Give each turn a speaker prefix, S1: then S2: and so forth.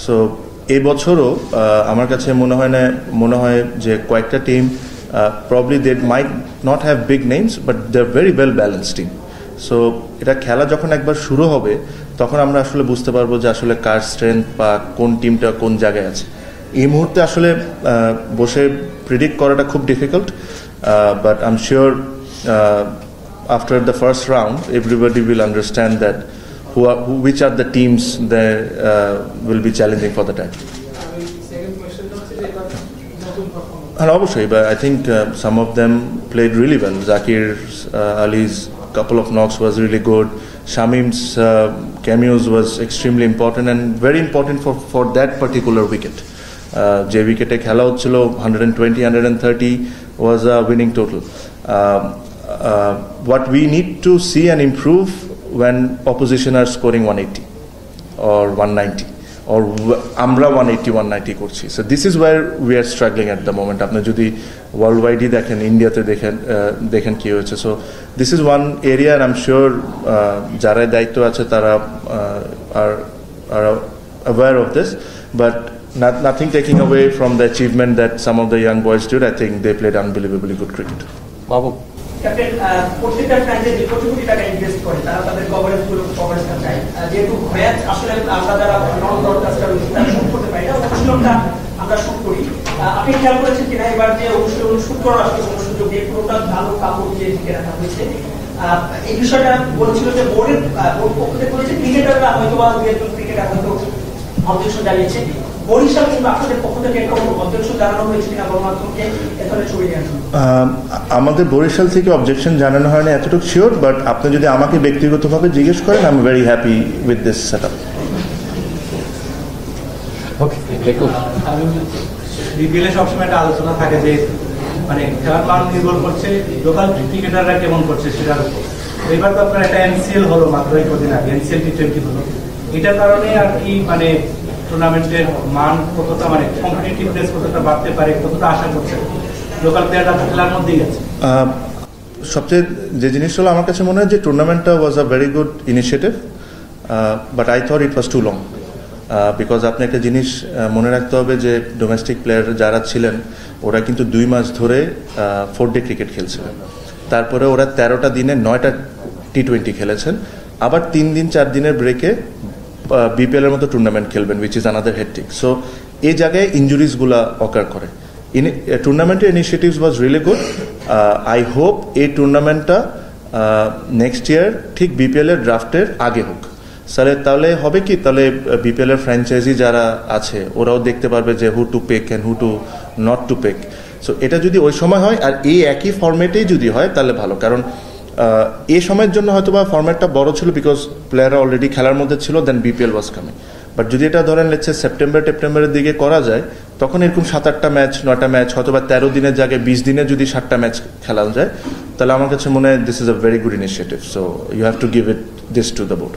S1: So এই বছরও আমার কাছে মনে হয় যে কয়েকটা team probably they might not have big names but they're very well balanced team. So এটা খেলা যখন একবার শুরু হবে তখন আমরা আসলে বুঝতে পারবো যে আসলে কার স্ট্রেংথ বা কোন টিমটা কোন জায়গায় আছে। এই মুহূর্তে আসলে বসে প্রিডিক্ট করাটা খুব difficult, but I am sure after the first round everybody will understand that which are the teams that will be challenging for the title. And obviously, but I think some of them played really well. Zakir Ali's couple of knocks was really good. Shamim's cameos was extremely important and very important for that particular wicket. যে উইকেটে খেলা হচ্ছিল 120, 130 was a winning total. What we need to see and improve when opposition are scoring 180 or 190 or আমরা 180, 190 করছি. So this is where we are struggling at the moment. আপনি যদি world ওয়াইডই দেখেন, ইন্ডিয়াতে দেখেন কি হয়েছে. So this is one area and I'm sure যারা দায়িত্ব আছে তারা are aware of this, but nothing taking away from the achievement that some of the young boys did. I think they played unbelievably good cricket.
S2: Babu,
S3: captain, প্রত্যেকটা franchise যে কোটি কোটি টাকা invest করে তারা তাদের কভারেজটা চায়, যেহেতু ম্যাচ আসলে আমরা যারা নন ব্রডকাস্টার তারা শুট করতে পারি না, অনুশীলনটা আমরা শুট করি। আপনি খেয়াল করেছেন কিনা এবার যে অনুশীলন শুট করার আসলে কোনো সুযোগ নেই, পুরোটা ভালো কাপড় দিয়ে ঢেকে রাখা হয়েছে। এই বিষয়টা বলেছিল যে বোর্ড পক্ষ থেকে বলেছে ক্রিকেটাররা হয়তো বা দু একজন ক্রিকেটার হয়তো অবজেকশন জানিয়েছে। বরিশাল কিংবা আপনাদের পক্ষ থেকে কোনো অবজেকশন জানানো হয়েছে কিনা গণমাধ্যমকে এখানে ছবি দেওয়ার জন্য?
S1: আমাদের বরিশাল থেকে অবজেকশন জানানো হয় না এতটুকু শিওর, বাট আপনি যদি আমাকে ব্যক্তিগতভাবে জিজ্ঞেস করেন I am very happy with this setup.
S2: Okay, দেখুন
S4: বিপিএল এ সবসময় একটা আলোচনা থাকে যে মানে খেলার মান নির্ভর করছে লোকাল ক্রিকেটাররা কেমন করছে সেটার উপর। এবার তো আপনার একটা এনসিএল হলো মাত্র কদিন আগে, এনসিএল টি20 হলো, এটার কারণে আর কি মানে টুর্নামেন্টের মান কতটা মানে কম্পিটিটিভনেস কতটা বাড়তে পারে, কতটা আশা করছেন লোকাল প্লেয়াররা খেলার মধ্যেই আছে?
S1: সবচেয়ে যে জিনিসটা হলো আমার কাছে মনে হয় যে টুর্নামেন্টটা was a very good initiative, but I thought it was too long. Because আপনি একটা জিনিস মনে রাখতে হবে যে ডোমেস্টিক প্লেয়ার যারা ছিলেন ওরা কিন্তু 2 মাস ধরে 4 ডে ক্রিকেট খেলছিলেন, তারপরে ওরা 13টা দিনে 9টা টি20 খেলেছেন, আবার 3 দিন 4 দিনের ব্রেকে বিপিএল এর মতো টুর্নামেন্ট খেলবেন, which is another hectic. So এই জায়গায় ইঞ্জুরিজগুলো অকার করে। টুর্নামেন্টের initiatives was really good. I hope এই টুর্নামেন্টটা নেক্সট ইয়ার ঠিক বিপিএল এর ড্রাফটের আগে হোক। তাহলে হবে কি, তাহলে বিপিএল এর ফ্র্যাঞ্চাইজি যারা আছে ওরাও দেখতে পারবে যে who to pack and who to not to pack. So এটা যদি ওই সময় হয় আর এই একই ফরম্যাটেই যদি হয় তাহলে ভালো, কারণ এই সময়ের জন্য হয়তো বা ফরম্যাটটা বড় ছিল বিকজ প্লেয়াররা অলরেডি খেলার মধ্যে ছিল, দেন বিপিএল ওয়াজ কামিং। বাট যদি এটা ধরেন লেটস সে সেপ্টেম্বরের দিকে করা যায় তখন এরকম 7-8টা ম্যাচ 9টা ম্যাচ হয়তো বা 13 দিনের জায়গায় 20 দিনে যদি 7টা ম্যাচ খেলা যায় তাহলে আমার কাছে মনে হয় this is a very good initiative. So you have to give it this to the board.